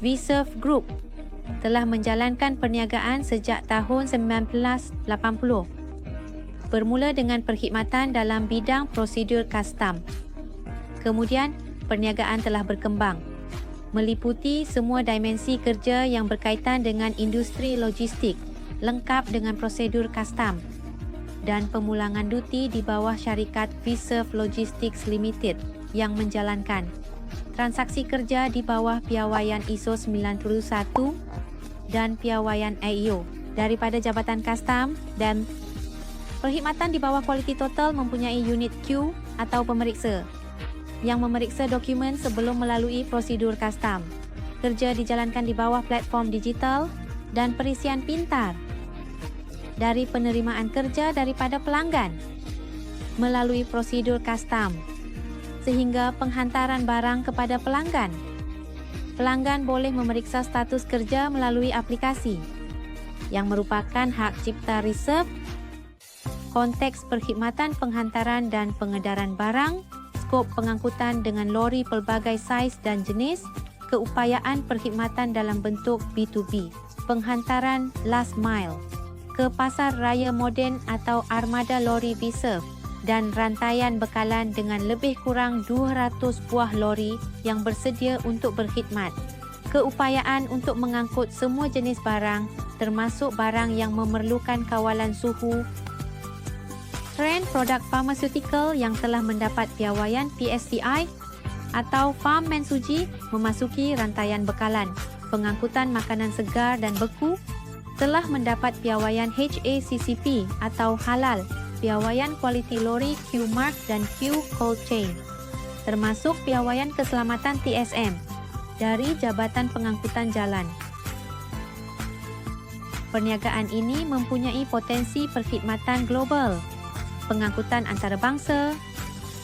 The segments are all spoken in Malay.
V-Serve Group telah menjalankan perniagaan sejak tahun 1980, bermula dengan perkhidmatan dalam bidang prosedur kastam. Kemudian, perniagaan telah berkembang, meliputi semua dimensi kerja yang berkaitan dengan industri logistik, lengkap dengan prosedur kastam dan pemulangan duti di bawah syarikat V-Serve Logistics Limited yang menjalankan transaksi kerja di bawah piawaian ISO 91 dan piawaian AIO daripada Jabatan Kastam, dan perkhidmatan di bawah Kualiti Total mempunyai unit Q atau pemeriksa yang memeriksa dokumen sebelum melalui prosedur kastam. Kerja dijalankan di bawah platform digital dan perisian pintar dari penerimaan kerja daripada pelanggan melalui prosedur kastam sehingga penghantaran barang kepada pelanggan. Pelanggan boleh memeriksa status kerja melalui aplikasi yang merupakan hak cipta reserve, konteks perkhidmatan penghantaran dan pengedaran barang, skop pengangkutan dengan lori pelbagai saiz dan jenis, keupayaan perkhidmatan dalam bentuk B2B, penghantaran last mile ke pasar raya moden atau armada lori V-Serve, dan rantaian bekalan dengan lebih kurang 200 buah lori yang bersedia untuk berkhidmat. Keupayaan untuk mengangkut semua jenis barang, termasuk barang yang memerlukan kawalan suhu. Trend produk farmaceutical yang telah mendapat piawaian PSCI atau Farm Mensuji memasuki rantaian bekalan. Pengangkutan makanan segar dan beku telah mendapat piawaian HACCP atau halal, piawaian kualiti lori Q-Mark dan Q Cold Chain, termasuk piawaian keselamatan TSM dari Jabatan Pengangkutan Jalan. Perniagaan ini mempunyai potensi perkhidmatan global, pengangkutan antarabangsa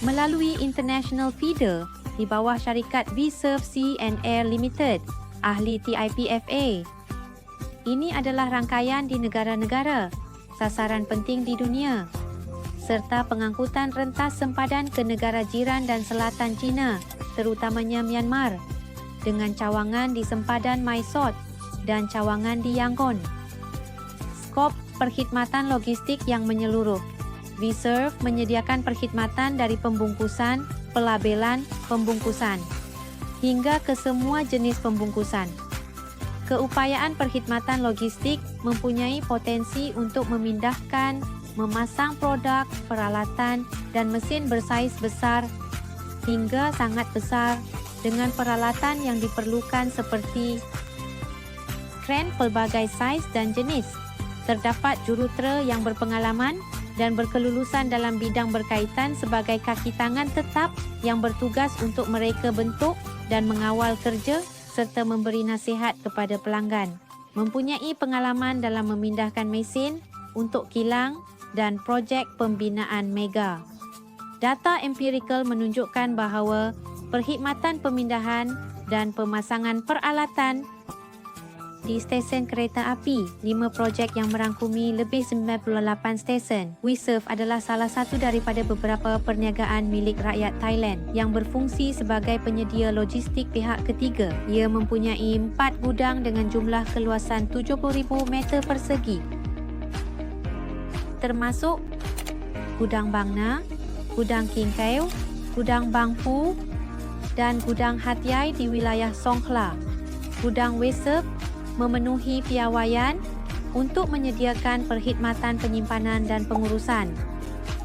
melalui international feeder di bawah syarikat V-Serve Sea and Air Limited, ahli TIPFA. Ini adalah rangkaian di negara-negara, sasaran penting di dunia, serta pengangkutan rentas sempadan ke negara jiran dan selatan China, terutamanya Myanmar, dengan cawangan di sempadan Mysore dan cawangan di Yangon. Skop perkhidmatan logistik yang menyeluruh. V-Serve menyediakan perkhidmatan dari pembungkusan, pelabelan, pembungkusan, hingga ke semua jenis pembungkusan. Keupayaan perkhidmatan logistik mempunyai potensi untuk memindahkan, memasang produk, peralatan dan mesin bersaiz besar hingga sangat besar dengan peralatan yang diperlukan seperti kren pelbagai saiz dan jenis. Terdapat jurutera yang berpengalaman dan berkelulusan dalam bidang berkaitan sebagai kaki tangan tetap yang bertugas untuk mereka bentuk dan mengawal kerja serta memberi nasihat kepada pelanggan. Mempunyai pengalaman dalam memindahkan mesin untuk kilang dan projek pembinaan mega. Data empirikal menunjukkan bahawa perkhidmatan pemindahan dan pemasangan peralatan di stesen kereta api, 5 projek yang merangkumi lebih 98 stesen. V-Serve adalah salah satu daripada beberapa perniagaan milik rakyat Thailand yang berfungsi sebagai penyedia logistik pihak ketiga. Ia mempunyai 4 gudang dengan jumlah keluasan 70,000 meter persegi, termasuk Gudang Bangna, Gudang King Keo, Gudang Bang Phu, dan Gudang Hat Yai di wilayah Songkhla. Gudang V-Serve memenuhi piawaian untuk menyediakan perkhidmatan penyimpanan dan pengurusan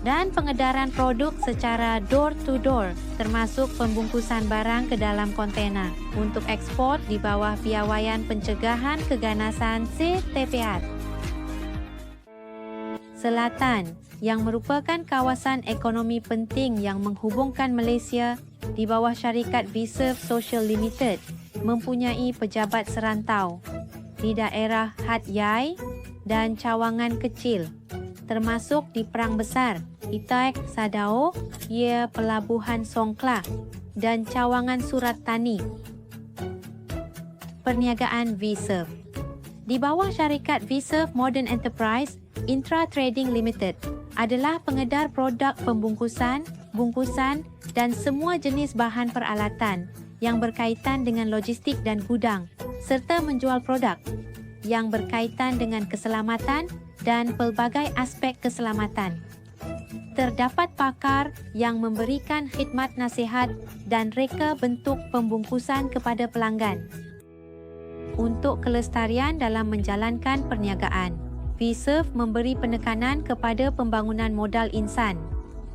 dan pengedaran produk secara door-to-door, termasuk pembungkusan barang ke dalam kontena untuk ekspor di bawah piawaian pencegahan keganasan CTPR. Selatan, yang merupakan kawasan ekonomi penting yang menghubungkan Malaysia di bawah syarikat V-Serve Social Limited, mempunyai pejabat serantau di daerah Hat Yai dan cawangan kecil, termasuk di Perang Besar, Itaek Sadao, Ye Pelabuhan Songkhla dan cawangan Surat Tani. Perniagaan V-Serve di bawah syarikat V-Serve Modern Enterprise Intra Trading Limited adalah pengedar produk pembungkusan, bungkusan dan semua jenis bahan peralatan yang berkaitan dengan logistik dan gudang, serta menjual produk yang berkaitan dengan keselamatan dan pelbagai aspek keselamatan. Terdapat pakar yang memberikan khidmat nasihat dan reka bentuk pembungkusan kepada pelanggan. Untuk kelestarian dalam menjalankan perniagaan, V-Serve memberi penekanan kepada pembangunan modal insan.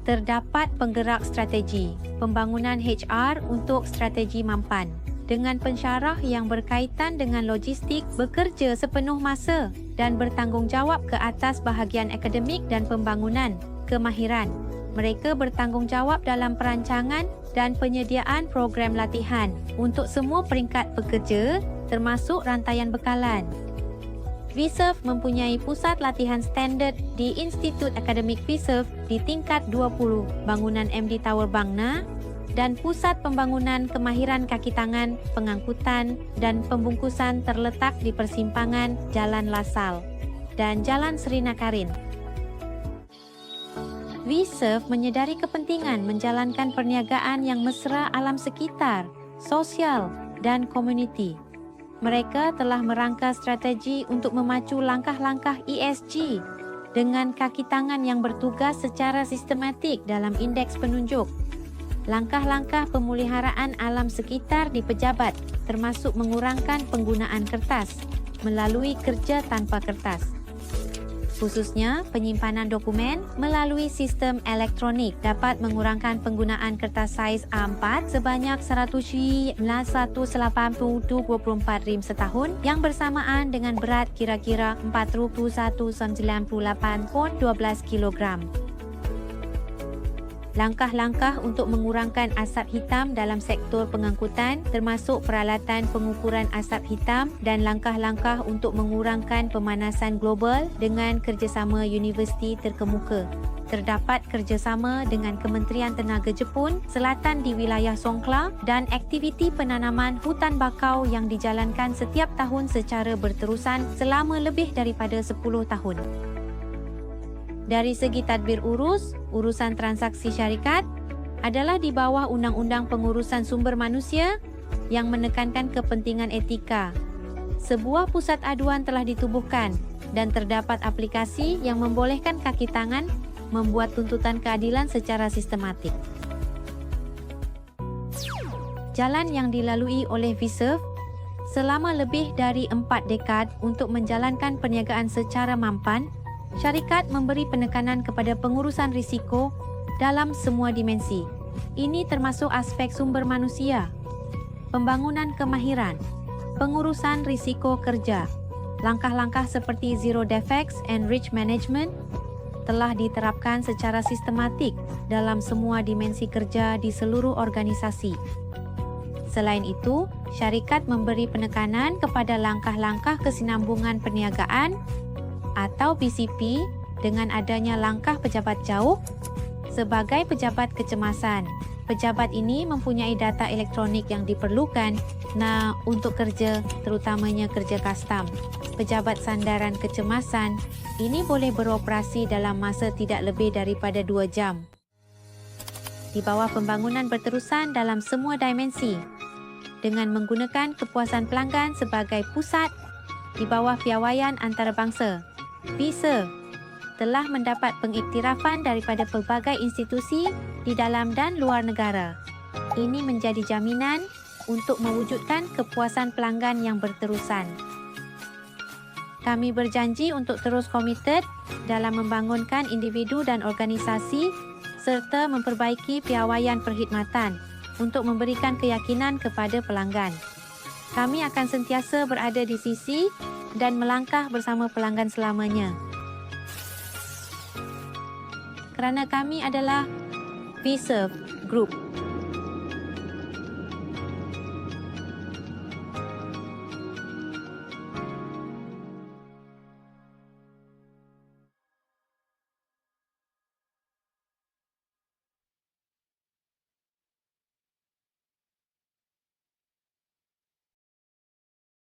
Terdapat penggerak strategi, pembangunan HR untuk strategi mampan, dengan pensyarah yang berkaitan dengan logistik bekerja sepenuh masa dan bertanggungjawab ke atas bahagian akademik dan pembangunan kemahiran. Mereka bertanggungjawab dalam perancangan dan penyediaan program latihan untuk semua peringkat pekerja, termasuk rantaian bekalan. V-Serve mempunyai pusat latihan standard di Institut Akademik V-Serve di tingkat 20 bangunan MD Tower Bangna dan pusat pembangunan kemahiran kaki tangan, pengangkutan dan pembungkusan terletak di persimpangan Jalan Lasal dan Jalan Seri Nakarin. V-Serve menyedari kepentingan menjalankan perniagaan yang mesra alam sekitar, sosial dan komuniti. Mereka telah merangka strategi untuk memacu langkah-langkah ESG dengan kaki tangan yang bertugas secara sistematik dalam indeks penunjuk. Langkah-langkah pemeliharaan alam sekitar di pejabat termasuk mengurangkan penggunaan kertas melalui kerja tanpa kertas. Khususnya, penyimpanan dokumen melalui sistem elektronik dapat mengurangkan penggunaan kertas saiz A4 sebanyak 180 rem setahun yang bersamaan dengan berat kira-kira 4198.12 kilogram. Langkah-langkah untuk mengurangkan asap hitam dalam sektor pengangkutan termasuk peralatan pengukuran asap hitam dan langkah-langkah untuk mengurangkan pemanasan global dengan kerjasama universiti terkemuka. Terdapat kerjasama dengan Kementerian Tenaga Jepun Selatan di wilayah Songkhla dan aktiviti penanaman hutan bakau yang dijalankan setiap tahun secara berterusan selama lebih daripada 10 tahun. Dari segi tadbir urusan transaksi syarikat adalah di bawah Undang-Undang Pengurusan Sumber Manusia yang menekankan kepentingan etika. Sebuah pusat aduan telah ditubuhkan dan terdapat aplikasi yang membolehkan kaki tangan membuat tuntutan keadilan secara sistematik. Jalan yang dilalui oleh V-Serve selama lebih dari 4 dekad untuk menjalankan perniagaan secara mampan. Syarikat memberi penekanan kepada pengurusan risiko dalam semua dimensi. Ini termasuk aspek sumber manusia, pembangunan kemahiran, pengurusan risiko kerja. Langkah-langkah seperti Zero Defects and Risk Management telah diterapkan secara sistematik dalam semua dimensi kerja di seluruh organisasi. Selain itu, syarikat memberi penekanan kepada langkah-langkah kesinambungan perniagaan atau PCP dengan adanya langkah pejabat jauh sebagai pejabat kecemasan. Pejabat ini mempunyai data elektronik yang diperlukan untuk kerja, terutamanya kerja kastam. Pejabat sandaran kecemasan ini boleh beroperasi dalam masa tidak lebih daripada 2 jam. Di bawah pembangunan berterusan dalam semua dimensi dengan menggunakan kepuasan pelanggan sebagai pusat di bawah piawaian antarabangsa. V-Serve telah mendapat pengiktirafan daripada pelbagai institusi di dalam dan luar negara. Ini menjadi jaminan untuk mewujudkan kepuasan pelanggan yang berterusan. Kami berjanji untuk terus komited dalam membangunkan individu dan organisasi serta memperbaiki piawaian perkhidmatan untuk memberikan keyakinan kepada pelanggan. Kami akan sentiasa berada di sisi dan melangkah bersama pelanggan selamanya. Kerana kami adalah V-Serve Group.